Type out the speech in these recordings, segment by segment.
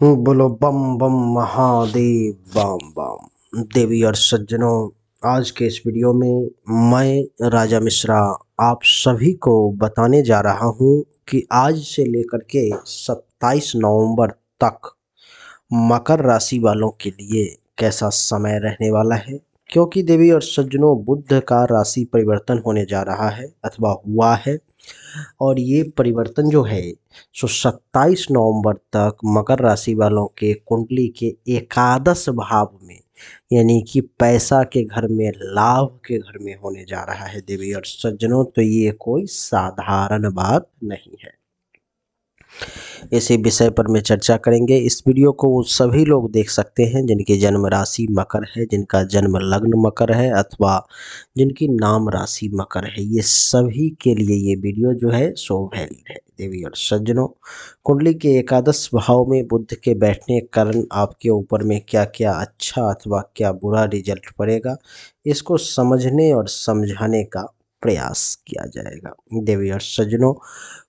बोलो बम बम महादेव बम बम। देवी और सज्जनों, आज के इस वीडियो में मैं राजा मिश्रा आप सभी को बताने जा रहा हूं कि आज से लेकर के 27 नवंबर तक मकर राशि वालों के लिए कैसा समय रहने वाला है। क्योंकि देवी और सज्जनों, बुध का राशि परिवर्तन होने जा रहा है अथवा हुआ है, और ये परिवर्तन जो है सो 27 नवंबर तक मकर राशि वालों के कुंडली के एकादश भाव में, यानी कि पैसा के घर में, लाभ के घर में होने जा रहा है देवी और सज्जनों। तो ये कोई साधारण बात नहीं है। इसी विषय पर मैं चर्चा करेंगे। इस वीडियो को वो सभी लोग देख सकते हैं जिनकी जन्म राशि मकर है, जिनका जन्म लग्न मकर है, अथवा जिनकी नाम राशि मकर है। ये सभी के लिए ये वीडियो जो है सो वैलिड है देवी और सज्जनों। कुंडली के एकादश भाव में बुध के बैठने के कारण आपके ऊपर में क्या क्या अच्छा अथवा क्या बुरा रिजल्ट पड़ेगा, इसको समझने और समझाने का प्रयास किया जाएगा देवी और सज्जनों।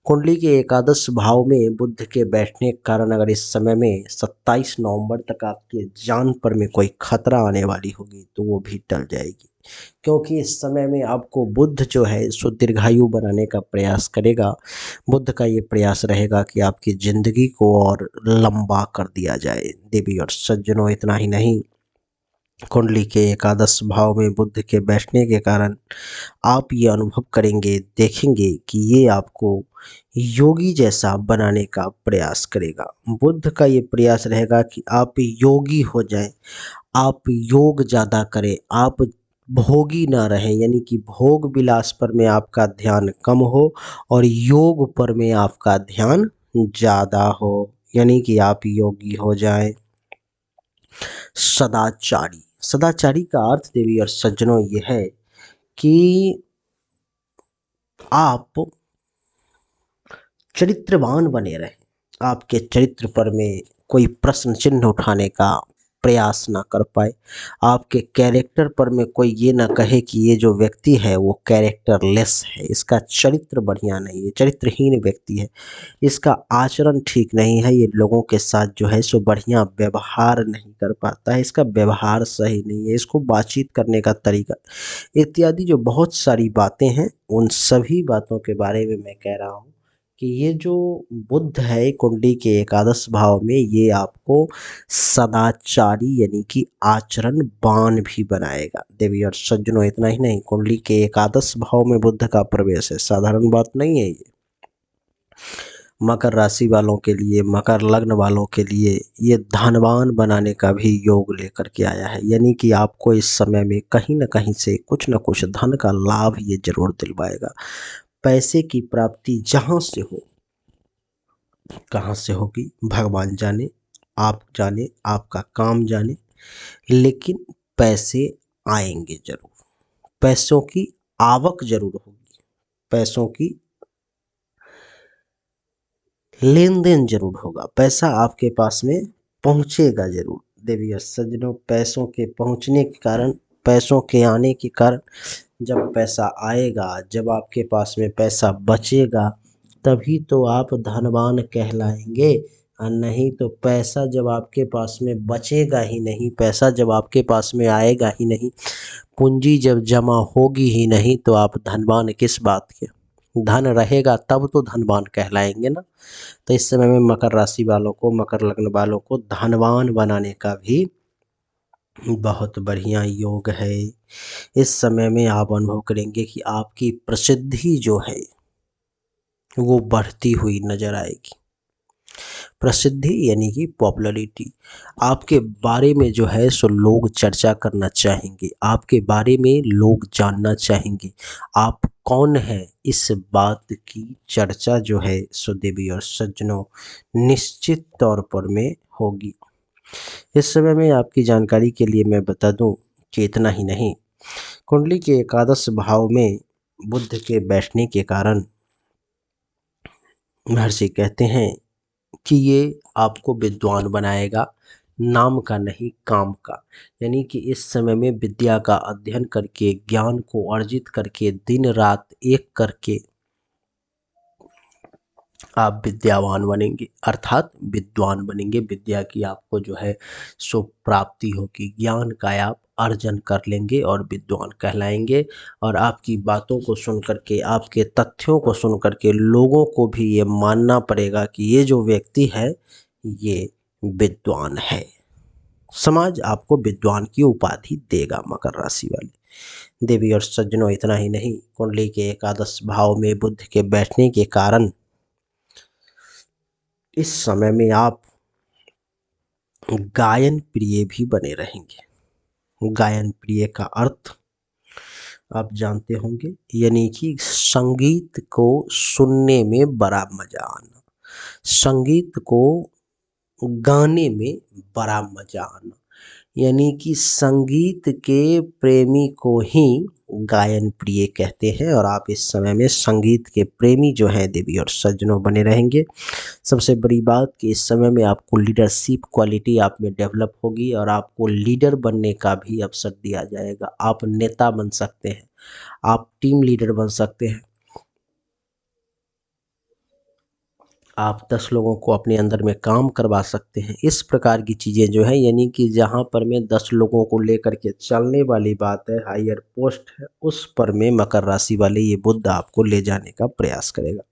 कुंडली के एकादश भाव में बुध के बैठने के कारण अगर इस समय में 27 नवंबर तक आपके जान पर में कोई खतरा आने वाली होगी तो वो भी टल जाएगी। क्योंकि इस समय में आपको बुध जो है सो दीर्घायु बनाने का प्रयास करेगा। बुध का ये प्रयास रहेगा कि आपकी ज़िंदगी को और लंबा कर दिया जाए देवी और सज्जनों। इतना ही नहीं, कुंडली के एकादश भाव में बुध के बैठने के कारण आप ये अनुभव करेंगे, देखेंगे कि ये आपको योगी जैसा बनाने का प्रयास करेगा। बुध का ये प्रयास रहेगा कि आप योगी हो जाएं, आप योग ज़्यादा करें, आप भोगी ना रहें, यानी कि भोग विलास पर में आपका ध्यान कम हो और योग पर में आपका ध्यान ज़्यादा हो, यानी कि आप योगी हो जाएं। सदाचारी, सदाचारी का अर्थ देवी और सज्जनों ये है कि आप चरित्रवान बने रहें, आपके चरित्र पर में कोई प्रश्न चिन्ह उठाने का प्रयास ना कर पाए, आपके कैरेक्टर पर में कोई ये ना कहे कि ये जो व्यक्ति है वो कैरेक्टरलेस है, इसका चरित्र बढ़िया नहीं है, चरित्रहीन व्यक्ति है, इसका आचरण ठीक नहीं है, ये लोगों के साथ जो है सो बढ़िया व्यवहार नहीं कर पाता है, इसका व्यवहार सही नहीं है, इसको बातचीत करने का तरीका इत्यादि जो बहुत सारी बातें हैं, उन सभी बातों के बारे में मैं कह रहा हूँ कि ये जो बुध है कुंडली के एकादश भाव में, ये आपको सदाचारी यानी कि आचरणवान भी बनाएगा देवी और सज्जनों। इतना ही नहीं, कुंडली के एकादश भाव में बुध का प्रवेश है, साधारण बात नहीं है ये। मकर राशि वालों के लिए, मकर लग्न वालों के लिए ये धनवान बनाने का भी योग लेकर के आया है, यानी कि आपको इस समय में कहीं ना कहीं से कुछ ना कुछ धन का लाभ ये जरूर दिलवाएगा। पैसे की प्राप्ति जहाँ से हो, कहाँ से होगी भगवान जाने, आप जाने, आपका काम जाने, लेकिन पैसे आएंगे जरूर, पैसों की आवक जरूर होगी, पैसों की लेन देन जरूर होगा, पैसा आपके पास में पहुंचेगा जरूर देवी और सज्जनों। पैसों के पहुंचने के कारण, पैसों के आने के कारण, जब पैसा आएगा, जब आपके पास में पैसा बचेगा, तभी तो आप धनवान कहलाएंगे। और नहीं तो पैसा जब आपके पास में बचेगा ही नहीं, पैसा जब आपके पास में आएगा ही नहीं, पूंजी जब जमा होगी ही नहीं, तो आप धनवान किस बात के। धन रहेगा तब तो धनवान कहलाएंगे ना। तो इस समय में मकर राशि वालों को, मकर लग्न वालों को धनवान बनाने का भी बहुत बढ़िया योग है। इस समय में आप अनुभव करेंगे कि आपकी प्रसिद्धि जो है वो बढ़ती हुई नजर आएगी। प्रसिद्धि यानी कि पॉपुलैरिटी, आपके बारे में जो है सो लोग चर्चा करना चाहेंगे, आपके बारे में लोग जानना चाहेंगे, आप कौन है, इस बात की चर्चा जो है सो देवी और सज्जनों निश्चित तौर पर में होगी। इस समय में आपकी जानकारी के लिए मैं बता दूं कि इतना ही नहीं, कुंडली के एकादश भाव में बुध के बैठने के कारण महर्षि कहते हैं कि ये आपको विद्वान बनाएगा, नाम का नहीं काम का। यानी कि इस समय में विद्या का अध्ययन करके, ज्ञान को अर्जित करके, दिन रात एक करके आप विद्यावान बनेंगे, अर्थात विद्वान बनेंगे। विद्या की आपको जो है सो प्राप्ति होगी, ज्ञान का आप अर्जन कर लेंगे और विद्वान कहलाएंगे। और आपकी बातों को सुन करके, आपके तथ्यों को सुन करके लोगों को भी ये मानना पड़ेगा कि ये जो व्यक्ति है ये विद्वान है। समाज आपको विद्वान की उपाधि देगा। मकर राशि वाले देवी और सज्जनों, इतना ही नहीं, कुंडली के एकादश भाव में बुध के बैठने के कारण इस समय में आप गायन प्रिय भी बने रहेंगे। गायन प्रिय का अर्थ आप जानते होंगे, यानी कि संगीत को सुनने में बड़ा मजा आना, संगीत को गाने में बड़ा मजा आना, यानी कि संगीत के प्रेमी को ही गायन प्रिय कहते हैं। और आप इस समय में संगीत के प्रेमी जो हैं देवी और सज्जनों बने रहेंगे। सबसे बड़ी बात कि इस समय में आपको लीडरशिप क्वालिटी आप में डेवलप होगी और आपको लीडर बनने का भी अवसर दिया जाएगा। आप नेता बन सकते हैं, आप टीम लीडर बन सकते हैं, आप 10 लोगों को अपने अंदर में काम करवा सकते हैं। इस प्रकार की चीज़ें जो है, यानी कि जहाँ पर में 10 लोगों को लेकर के चलने वाली बात है, हायर पोस्ट है, उस पर में मकर राशि वाले ये बुध आपको ले जाने का प्रयास करेगा।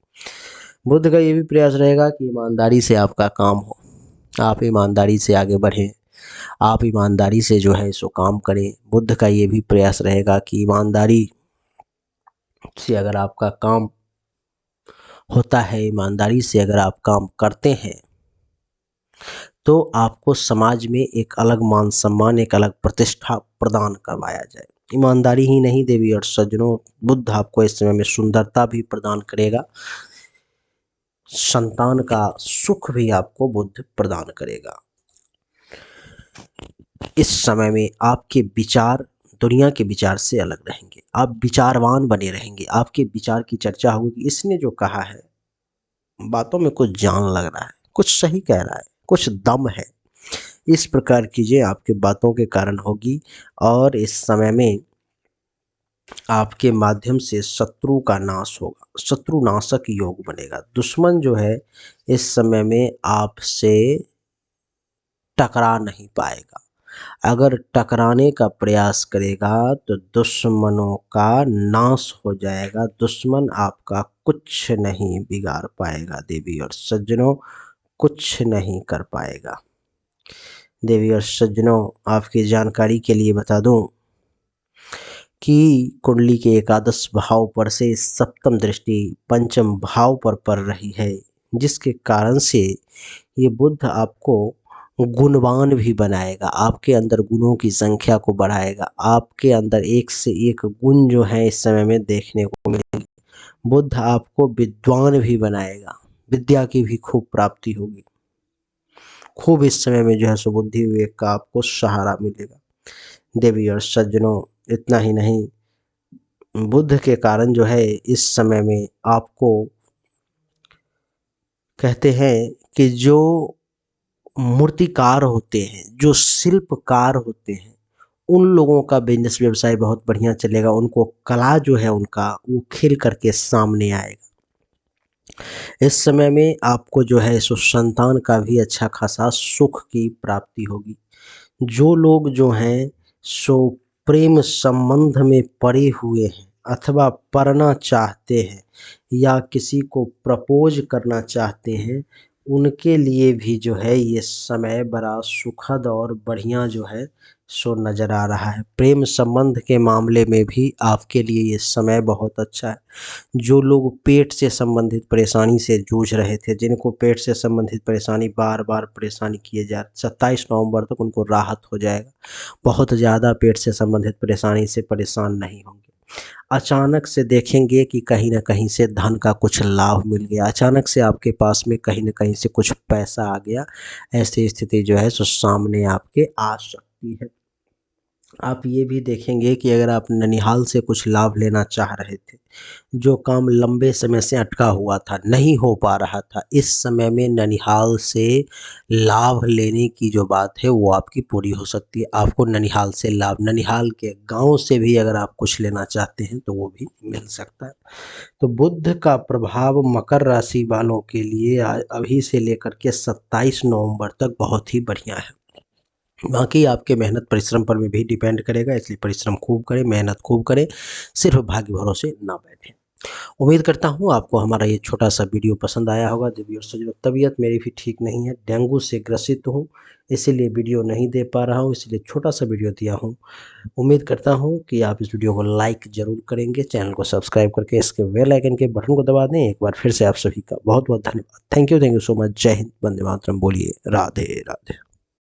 बुध का ये भी प्रयास रहेगा कि ईमानदारी से आपका काम हो, आप ईमानदारी से आगे बढ़ें, आप ईमानदारी से जो है सो काम करें। बुध का ये भी प्रयास रहेगा कि ईमानदारी से अगर आपका काम होता है, ईमानदारी से अगर आप काम करते हैं, तो आपको समाज में एक अलग मान सम्मान, एक अलग प्रतिष्ठा प्रदान करवाया जाए। ईमानदारी ही नहीं देवी और सज्जनों, बुद्ध आपको इस समय में सुंदरता भी प्रदान करेगा, संतान का सुख भी आपको बुद्ध प्रदान करेगा। इस समय में आपके विचार दुनिया के विचार से अलग रहेंगे, आप विचारवान बने रहेंगे, आपके विचार की चर्चा होगी। इसने जो कहा है बातों में कुछ जान लग रहा है, कुछ सही कह रहा है, कुछ दम है। इस प्रकार कीजिए, आपके बातों के कारण होगी। और इस समय में आपके माध्यम से शत्रु का नाश होगा, शत्रु नाशक योग बनेगा। दुश्मन जो है इस समय में आपसे टकरा नहीं पाएगा। अगर टकराने का प्रयास करेगा तो दुश्मनों का नाश हो जाएगा, दुश्मन आपका कुछ नहीं बिगाड़ पाएगा देवी और सज्जनों, कुछ नहीं कर पाएगा। देवी और सज्जनों, आपकी जानकारी के लिए बता दूं कि कुंडली के एकादश भाव पर से सप्तम दृष्टि पंचम भाव पर पड़ रही है, जिसके कारण से ये बुध आपको गुणवान भी बनाएगा, आपके अंदर गुणों की संख्या को बढ़ाएगा, आपके अंदर एक से एक गुण जो है इस समय में देखने को मिलेगी। बुध आपको विद्वान भी बनाएगा, विद्या की भी खूब प्राप्ति होगी, खूब इस समय में जो है सो बुद्धि विवेक का आपको सहारा मिलेगा। देवी और सज्जनों, इतना ही नहीं, बुध के कारण जो है इस समय में आपको कहते हैं कि जो मूर्तिकार होते हैं, जो शिल्पकार होते हैं, उन लोगों का बिजनेस व्यवसाय बहुत बढ़िया चलेगा। उनको कला जो है उनका वो खिल करके सामने आएगा। इस समय में आपको जो है सो संतान का भी अच्छा खासा सुख की प्राप्ति होगी। जो लोग जो हैं सो प्रेम संबंध में पड़े हुए हैं अथवा पढ़ना चाहते हैं या किसी को प्रपोज करना चाहते हैं, उनके लिए भी जो है ये समय बड़ा सुखद और बढ़िया जो है सो नज़र आ रहा है। प्रेम संबंध के मामले में भी आपके लिए ये समय बहुत अच्छा है। जो लोग पेट से संबंधित परेशानी से जूझ रहे थे, जिनको पेट से संबंधित परेशानी बार बार परेशानी किए जा, 27 नवंबर तक उनको राहत हो जाएगा। बहुत ज़्यादा पेट से संबंधित परेशानी से परेशान नहीं होंगे। अचानक से देखेंगे कि कहीं न कहीं से धन का कुछ लाभ मिल गया, अचानक से आपके पास में कहीं न कहीं से कुछ पैसा आ गया। ऐसी स्थिति जो है सो सामने आपके आ सकती है। आप ये भी देखेंगे कि अगर आप ननिहाल से कुछ लाभ लेना चाह रहे थे, जो काम लंबे समय से अटका हुआ था, नहीं हो पा रहा था, इस समय में ननिहाल से लाभ लेने की जो बात है वो आपकी पूरी हो सकती है। आपको ननिहाल से लाभ, ननिहाल के गाँव से भी अगर आप कुछ लेना चाहते हैं तो वो भी मिल सकता है। तो बुध का प्रभाव मकर राशि वालों के लिए अभी से लेकर के 27 नवंबर तक बहुत ही बढ़िया है। बाकी आपके मेहनत परिश्रम पर भी डिपेंड करेगा, इसलिए परिश्रम खूब करें, मेहनत खूब करें, सिर्फ भाग्य भरोसे ना बैठें। उम्मीद करता हूँ आपको हमारा ये छोटा सा वीडियो पसंद आया होगा। तबीयत मेरी भी ठीक नहीं है, डेंगू से ग्रसित हूँ, इसीलिए वीडियो नहीं दे पा रहा हूँ, इसलिए छोटा सा वीडियो दिया हूँ। उम्मीद करता हूँ कि आप इस वीडियो को लाइक ज़रूर करेंगे, चैनल को सब्सक्राइब करके इसके बेल आइकन के बटन को दबा दें। एक बार फिर से आप सभी का बहुत बहुत धन्यवाद। Thank you so much. जय हिंद, वंदे मातरम। बोलिए राधे राधे।